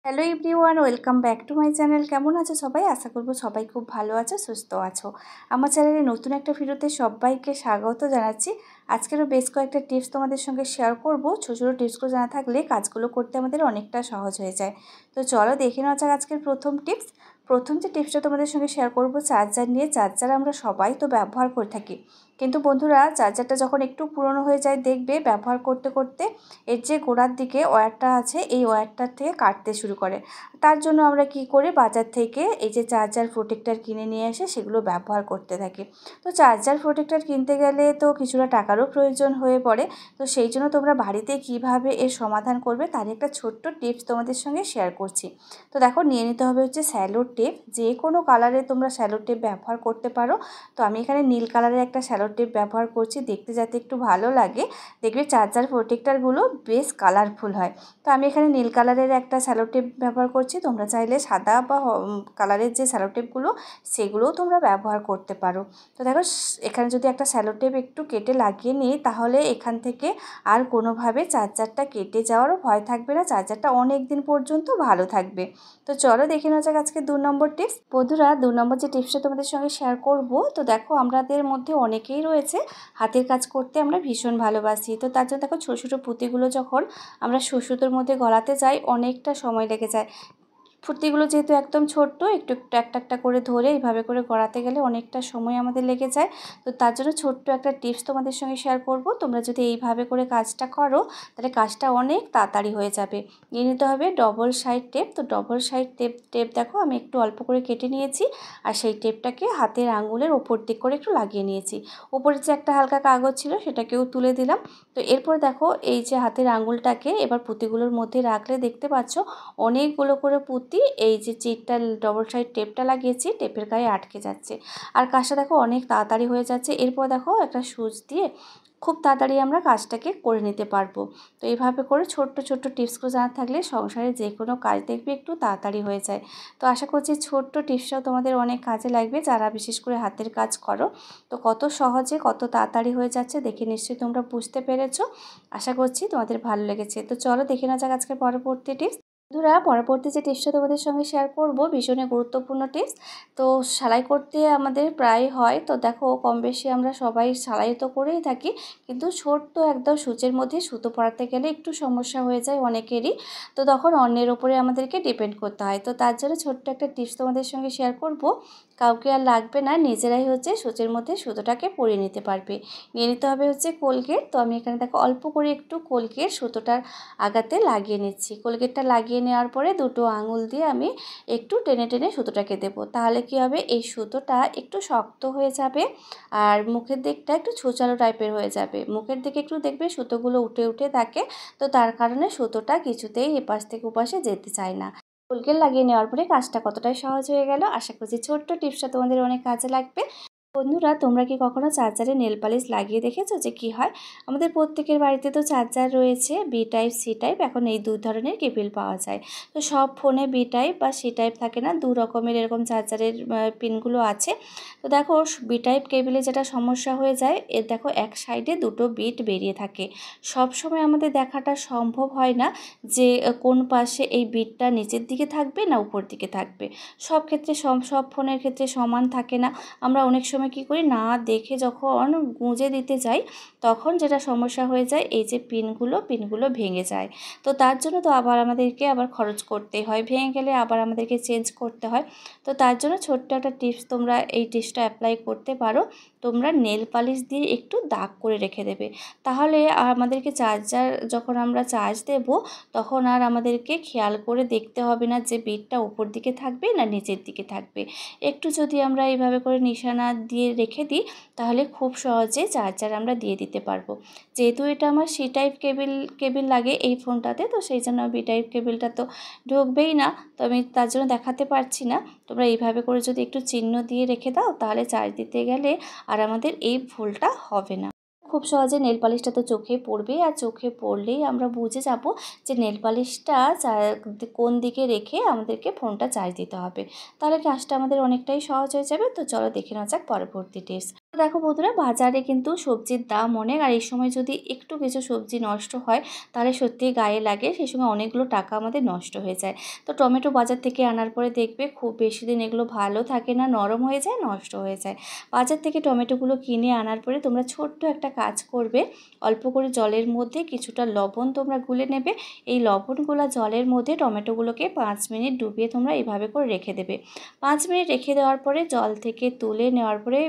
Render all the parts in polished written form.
Hello everyone, welcome back to my channel. কেমন আছো সবাই? আশা করবো সবাই খুব ভালো আছো, সুস্থ আছো। আমার চ্যানেলে নতুন একটা ভিডিওতে সবাইকে স্বাগত জানাচ্ছি। আজকেরও বেশ কয়েকটা টিপস তোমাদের সঙ্গে শেয়ার করবো। ছোটো ছোটো টিপসগুলো জানা থাকলে কাজগুলো করতে আমাদের অনেকটা সহজ হয়ে যায়। তো চলো দেখে নেওয়া যাক আজকের প্রথম টিপস। প্রথম যে টিপসটা তোমাদের সঙ্গে শেয়ার করবো চার্জার নিয়ে। চার্জার আমরা সবাই তো ব্যবহার করে থাকি, কিন্তু বন্ধুরা চার্জারটা যখন একটু পুরনো হয়ে যায় দেখবে ব্যবহার করতে করতে এর যে গোড়ার দিকে ওয়্যারটা আছে এই ওয়্যারটার থেকে কাটতে শুরু করে। তার জন্য আমরা কি করি, বাজার থেকে এই যে চার্জার প্রোটেক্টর কিনে নিয়ে এসে সেগুলো ব্যবহার করতে থাকি। তো চার্জার প্রোটেক্টর কিনতে গেলে তো কিছুটা টাকারও প্রয়োজন হয়ে পড়ে। তো সেই জন্য তোমরা বাড়িতে কিভাবে এর সমাধান করবে তার একটা ছোট্ট টিপস তোমাদের সঙ্গে শেয়ার করছি। তো দেখো, নিয়ে নিতে হবে হচ্ছে স্যালো টেপ। যে কোনো কালারে তোমরা স্যালো টেপ ব্যবহার করতে পারো। তো আমি এখানে নীল কালারের একটা স্যালো টেপ ব্যবহার করছি, দেখতে যাতে একটু ভালো লাগে। দেখবে চার্জার প্রোটেক্টরগুলো বেশ কালারফুল হয়। তো আমি এখানে নীল কালারের একটা স্যালো টেপ ব্যবহার করছি। তোমরা চাইলে সাদা বা কালারের যে স্যালো টেপগুলো সেগুলোও তোমরা ব্যবহার করতে পারো। তো দেখো, এখানে যদি একটা স্যালো টেপ একটু কেটে লাগিয়ে নিই তাহলে এখান থেকে আর কোনোভাবে চার্জারটা কেটে যাওয়ারও ভয় থাকবে না, চার্জারটা অনেক দিন পর্যন্ত ভালো থাকবে। তো চলো দেখে নেওয়া যাক আজকে 2 নম্বর টিপস। বন্ধুরা, 2 নম্বর যে টিপসটা তোমাদের সঙ্গে শেয়ার করব, তো দেখো আমাদের মধ্যে অনেকেই রয়েছে হাতের কাজ করতে আমরা ভীষণ ভালোবাসি। তো তার জন্য দেখো ছোটো ছোটো পুঁতিগুলো যখন আমরা সুতোর মধ্যে গলাতে যাই অনেকটা সময় লেগে যায়। ফুর্তিগুলো যেহেতু একদম ছোট্ট, একটু একটু একটা একটা করে ধরে এইভাবে করে গড়াতে গেলে অনেকটা সময় আমাদের লেগে যায়। তো তার জন্য ছোট্ট একটা টিপস তোমাদের সঙ্গে শেয়ার করব। তোমরা যদি এইভাবে করে কাজটা করো তাহলে কাজটা অনেক তাড়াতাড়ি হয়ে যাবে। নিয়ে নিতে হবে ডবল সাইড টেপ। তো ডবল সাইড টেপ দেখো আমি একটু অল্প করে কেটে নিয়েছি, আর সেই টেপটাকে হাতের আঙুলের ওপর দিক করে একটু লাগিয়ে নিয়েছি। ওপরে যে একটা হালকা কাগজ ছিল সেটাকেও তুলে দিলাম। তো এরপর দেখো এই যে হাতের আঙুলটাকে এবার পুঁতিগুলোর মধ্যে রাখলে দেখতে পাচ্ছ অনেকগুলো করে পুঁতি এই যে চিটটা ডবল সাইড টেপটা লাগিয়েছি টেপের গায়ে আটকে যাচ্ছে, আর কাজটা দেখো অনেক তাড়াতাড়ি হয়ে যাচ্ছে। এরপর দেখো একটা সুচ দিয়ে খুব তাড়াতাড়ি আমরা কাজটাকে করে নিতে পারবো। তো এইভাবে করে ছোট্ট ছোট্ট টিপসগুলো জানা থাকলে সংসারে যে কোনো কাজ দেখবে একটু তাড়াতাড়ি হয়ে যায়। তো আশা করছি ছোট্ট টিপসটাও তোমাদের অনেক কাজে লাগবে যারা বিশেষ করে হাতের কাজ করো। তো কত সহজে কত তাড়াতাড়ি হয়ে যাচ্ছে দেখে নিশ্চয়ই তোমরা বুঝতে পেরেছো। আশা করছি তোমাদের ভালো লেগেছে। তো চলো দেখে নেওয়া যাক আজকের পরবর্তী টিপস। বন্ধুরা, পরবর্তী যে টিপসটা তোমাদের সঙ্গে শেয়ার করব ভীষণই গুরুত্বপূর্ণ টিপস। তো সেলাই করতে আমাদের প্রায় হয়, তো দেখো কম বেশি আমরা সবাই সেলাই তো করেই থাকি, কিন্তু ছোট্ট একদম সূচের মধ্যে সুতো পরাতে গেলে একটু সমস্যা হয়ে যায় অনেকেরই। তো তখন অন্যের ওপরে আমাদেরকে ডিপেন্ড করতে হয়। তো তার জন্য ছোট্ট একটা টিপস তোমাদের সঙ্গে শেয়ার করব। কাউকে আর লাগবে না, নিজেরাই হচ্ছে সূচের মধ্যে সুতোটাকে পরিয়ে নিতে পারবে। নিয়ে নিতে হবে হচ্ছে কোলগেট। তো আমি এখানে দেখো অল্প করে একটু কোলগেট সুতোটার আগাতে লাগিয়ে নিচ্ছি। কোলগেটটা লাগিয়ে নেওয়ার পরে দুটো আঙুল দিয়ে আমি একটু টেনে টেনে সুতোটাকে দেবো। তাহলে কি হবে, এই সুতোটা একটু শক্ত হয়ে যাবে আর মুখের দিকটা একটু ছোচালো টাইপের হয়ে যাবে। মুখের দিকে একটু দেখবে সুতোগুলো উঠে উঠে থাকে, তো তার কারণে সুতোটা কিছুতেই এপাশ থেকে ওপাশে যেতে চায় না। কোলগেট লাগিয়ে নেওয়ার পরে কাজটা কতটাই সহজ হয়ে গেল। আশা করছি ছোট্ট টিপসটা তোমাদের অনেক কাজে লাগবে। বন্ধুরা, তোমরা কি কখনো চার্জারে নেল পালিশ লাগিয়ে দেখেছো যে কি হয়? আমাদের প্রত্যেকের বাড়িতে তো চার্জার রয়েছে, বি টাইপ সি টাইপ। এখন এই 2 ধরনের কেবল পাওয়া যায়। তো সব ফোনে বি টাইপ বা সি টাইপ থাকে না, 2 রকমের এরকম চার্জারের পিনগুলো আছে। তো দেখো বি টাইপ কেবলে যেটা সমস্যা হয়ে যায়, এর দেখো এক সাইডে দুটো বিট বেরিয়ে থাকে। সব সময় আমাদের দেখাটা সম্ভব হয় না যে কোন পাশে এই বিটটা নিচের দিকে থাকবে না উপর দিকে থাকবে। সব ক্ষেত্রে সব ফোনের ক্ষেত্রে সমান থাকে না। আমরা অনেক সময় কী করি, না দেখে যখন গুঁজে দিতে যাই তখন যেটা সমস্যা হয়ে যায়, এই যে পিনগুলো ভেঙে যায়। তো তার জন্য তো আবার আমাদেরকে আবার খরচ করতে হয়, ভেঙে গেলে আবার আমাদেরকে চেঞ্জ করতে হয়। তো তার জন্য ছোট্ট একটা টিপস, তোমরা এই টিপসটা অ্যাপ্লাই করতে পারো। তোমরা নেল পালিশ দিয়ে একটু দাগ করে রেখে দেবে, তাহলে আমাদেরকে চার্জার যখন আমরা চার্জ দেব তখন আর আমাদেরকে খেয়াল করে দেখতে হবে না যে বিটটা উপর দিকে থাকবে না নিচের দিকে থাকবে। একটু যদি আমরা এইভাবে করে নিশানা দিয়ে রেখে দিই তাহলে খুব সহজে চার্জার আমরা দিয়ে দিতে পারবো। যেহেতু এটা আমার সি টাইপ কেবিল লাগে এই ফোনটাতে, তো সেই জন্য বি টাইপ কেবিলটা তো ঢুকবেই না, তো আমি তার জন্য দেখাতে পারছি না। তোমরা এইভাবে করে যদি একটু চিহ্ন দিয়ে রেখে দাও তাহলে চার্জ দিতে গেলে আর আমাদের এই ভুলটা হবে না। খুব সহজে নেল পালিশটা তো চোখে পড়বে, আর চোখে পড়লেই আমরা বুঝে যাব যে নেল পালিশটা কোন দিকে রেখে আমাদেরকে ফোনটা চার্জ দিতে হবে। তাহলে কাজটা আমাদের অনেকটাই সহজ হয়ে যাবে। তো চলো দেখে নেওয়া যাক পরবর্তী টিপস। দেখো বন্ধুরা, বাজারে কিন্তু সবজির দাম অনেক, আর এই সময় যদি একটু কিছু সবজি নষ্ট হয় তাহলে সত্যিই গায়ে লাগে, সেই সময় অনেকগুলো টাকা আমাদের নষ্ট হয়ে যায়। তো টমেটো বাজার থেকে আনার পরে দেখবে খুব বেশি দিন এগুলো ভালো থাকে না, নরম হয়ে যায়, নষ্ট হয়ে যায়। বাজার থেকে টমেটোগুলো কিনে আনার পরে তোমরা ছোট্ট একটা কাজ করবে, অল্প করে জলের মধ্যে কিছুটা লবণ তোমরা গুলে নেবে। এই লবণগুলা জলের মধ্যে টমেটোগুলোকে 5 মিনিট ডুবিয়ে তোমরা এইভাবে করে রেখে দেবে। 5 মিনিট রেখে দেওয়ার পরে জল থেকে তুলে নেওয়ার পরে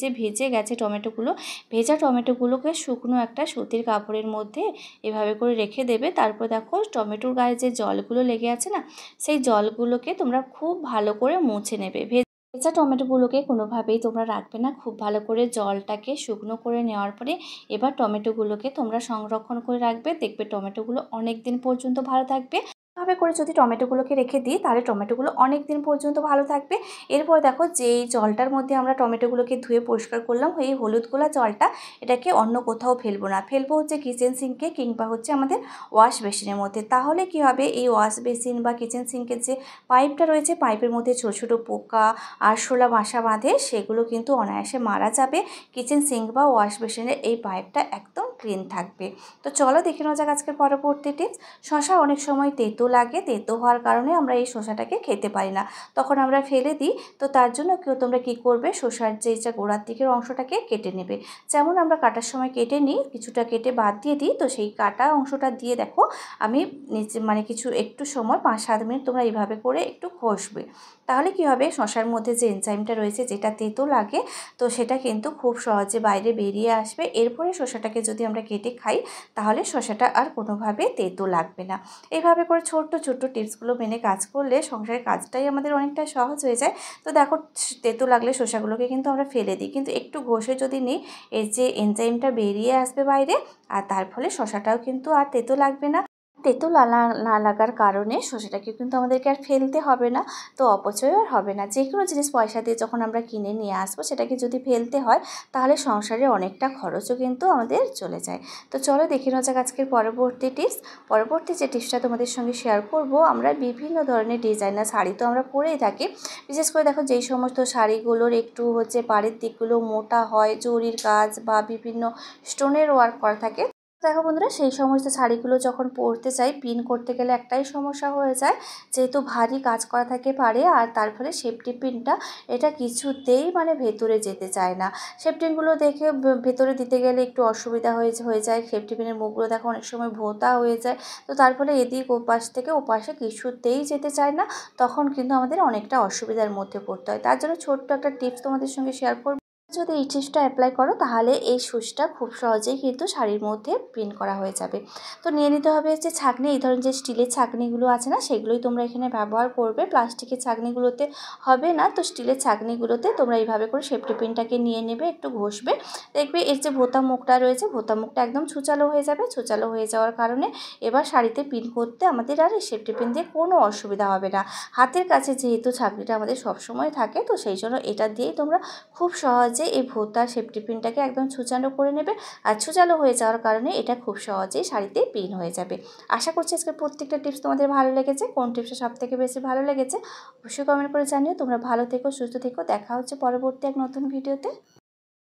যে ভেজে গেছে টমেটোগুলো, ভেজা টমেটোগুলোকে শুকনো একটা সুতির কাপড়ের মধ্যে এভাবে করে রেখে দেবে। তারপর দেখো টমেটোর গায়ে যে জলগুলো লেগে আছে না, সেই জলগুলোকে তোমরা খুব ভালো করে মুছে নেবে। ভেজা টমেটোগুলোকে কোনোভাবেই তোমরা রাখবে না, খুব ভালো করে জলটাকে শুকনো করে নেওয়ার পরে এবার টমেটোগুলোকে তোমরা সংরক্ষণ করে রাখবে। দেখবে টমেটোগুলো অনেক দিন পর্যন্ত ভালো থাকবে। এভাবে করে যদি টমেটোগুলোকে রেখে দিই তাহলে টমেটোগুলো অনেক দিন পর্যন্ত ভালো থাকবে। এরপর দেখো যেই জলটার মধ্যে আমরা টমেটোগুলোকে ধুয়ে পরিষ্কার করলাম, এই হলুদ গোলা জলটা এটাকে অন্য কোথাও ফেলবো না, ফেলবো হচ্ছে কিচেন সিঙ্কে কিংবা হচ্ছে আমাদের ওয়াশ বেসিনের মধ্যে। তাহলে কি হবে, এই ওয়াশ বেসিন বা কিচেন সিঙ্কের যে পাইপটা রয়েছে, পাইপের মধ্যে ছোটো ছোটো পোকা আরশোলা বাসা বাঁধে, সেগুলো কিন্তু অনায়াসে মারা যাবে। কিচেন সিঙ্ক বা ওয়াশ বেসিনের এই পাইপটা একদম ক্লিন থাকবে। তো চলো দেখে নেওয়া যাক আজকের পরবর্তী টিপস। শশা অনেক সময় তেতো লাগে, তেতো হওয়ার কারণে আমরা এই শশাটাকে খেতে পারি না, তখন আমরা ফেলে দিই। তো তার জন্য তোমরা কি করবে, শশার যে গোড়ার দিকের অংশটাকে কেটে নেবে। যেমন আমরা কাটার সময় কেটে নিই, কিছুটা কেটে বাদ দিয়ে দিই, তো সেই কাটা অংশটা দিয়ে দেখো আমি নিচে কিছু একটু সময় 5-7 মিনিট তোমরা এইভাবে করে একটু ঘষবে। তাহলে কি হবে, শশার মধ্যে যে এনজাইমটা রয়েছে যেটা তেতো লাগে, তো সেটা কিন্তু খুব সহজে বাইরে বেরিয়ে আসবে। এরপরে শশাটাকে যদি আমরা কেটে খাই তাহলে শশাটা আর কোনোভাবে তেতো লাগবে না। এইভাবে করে ছোট্ট ছোট্ট টিপসগুলো মেনে কাজ করলে সংসারের কাজটাই আমাদের অনেকটা সহজ হয়ে যায়। তো দেখো তেতো লাগলে শশাগুলোকে কিন্তু আমরা ফেলে দিই, কিন্তু একটু ঘষে যদি নিই এর যে এনজাইমটা বেরিয়ে আসবে বাইরে, আর তার ফলে শশাটাও কিন্তু আর তেতো লাগবে না। তেতো না লাগার কারণে শসাটাকে কিন্তু আমাদেরকে আর ফেলতে হবে না, তো অপচয়ও আর হবে না। যে কোনো জিনিস পয়সা দিয়ে যখন আমরা কিনে নিয়ে আসবো, সেটাকে যদি ফেলতে হয় তাহলে সংসারে অনেকটা খরচও কিন্তু আমাদের চলে যায়। তো চলো দেখে নেওয়া যাক আজকের পরবর্তী টিপস। পরবর্তী যে টিপসটা তোমাদের সঙ্গে শেয়ার করব, আমরা বিভিন্ন ধরনের ডিজাইনার শাড়ি তো আমরা পরেই থাকি। বিশেষ করে দেখো যেই সমস্ত শাড়িগুলোর একটু হচ্ছে পাড়ের দিকগুলো মোটা হয়, জরির কাজ বা বিভিন্ন স্টোনের ওয়ার্ক করা থাকে, দেখো বন্ধুরা সেই সমস্ত শাড়িগুলো যখন পরতে চাই, পিন করতে গেলে একটাই সমস্যা হয়ে যায়, যেহেতু ভারী কাজ করা থাকে পারে, আর তার ফলে সেফটি পিনটা এটা কিছুতেই ভেতরে যেতে চায় না। সেফটি পিনগুলো দেখে ভেতরে দিতে গেলে একটু অসুবিধা হয়ে যায়। সেফটি পিনের মুখগুলো দেখো অনেক সময় ভোঁতা হয়ে যায়, তো তার ফলে এদিক ওপাশ থেকে ওপাশে কিছুতেই যেতে চায় না, তখন কিন্তু আমাদের অনেকটা অসুবিধার মধ্যে পড়তে হয়। তার জন্য ছোট্ট একটা টিপস তোমাদের সঙ্গে শেয়ার করব। যদি এই টিপসটা অ্যাপ্লাই করো তাহলে এই সুচটা খুব সহজেই কিন্তু শাড়ির মধ্যে পিন করা হয়ে যাবে। তো নিয়ে নিতে হবে হচ্ছে ছাঁকনি। এই ধরনের যে স্টিলের ছাঁকনিগুলো আছে না, সেগুলোই তোমরা এখানে ব্যবহার করবে, প্লাস্টিকের ছাঁকনিগুলোতে হবে না। তো স্টিলের ছাঁকনিগুলোতে তোমরা এইভাবে করে সেফটি পিনটাকে নিয়ে নেবে, একটু ঘষবে, দেখবে এর যে ভোঁতা মুখটা রয়েছে, ভোঁতা মুখটা একদম ছুচালো হয়ে যাবে। ছুচালো হয়ে যাওয়ার কারণে এবার শাড়িতে পিন করতে আমাদের আর এই সেফটি পিন দিয়ে কোনো অসুবিধা হবে না। হাতের কাছে যেহেতু ছাঁকনিটা আমাদের সবসময় থাকে, তো সেই জন্য এটা দিয়েই তোমরা খুব সহজে এই ভোঁতা সেফটি পিনটাকে একদম ছুচালো করে নেবে, আর ছুচালো হয়ে যাওয়ার কারণে এটা খুব সহজেই শাড়িতে পিন হয়ে যাবে। আশা করছি আজকের প্রত্যেকটা টিপস তোমাদের ভালো লেগেছে। কোন টিপসটা সবথেকে বেশি ভালো লেগেছে অবশ্যই কমেন্ট করে জানিও। তোমরা ভালো থেকো, সুস্থ থেকো, দেখা হচ্ছে পরবর্তী এক নতুন ভিডিওতে।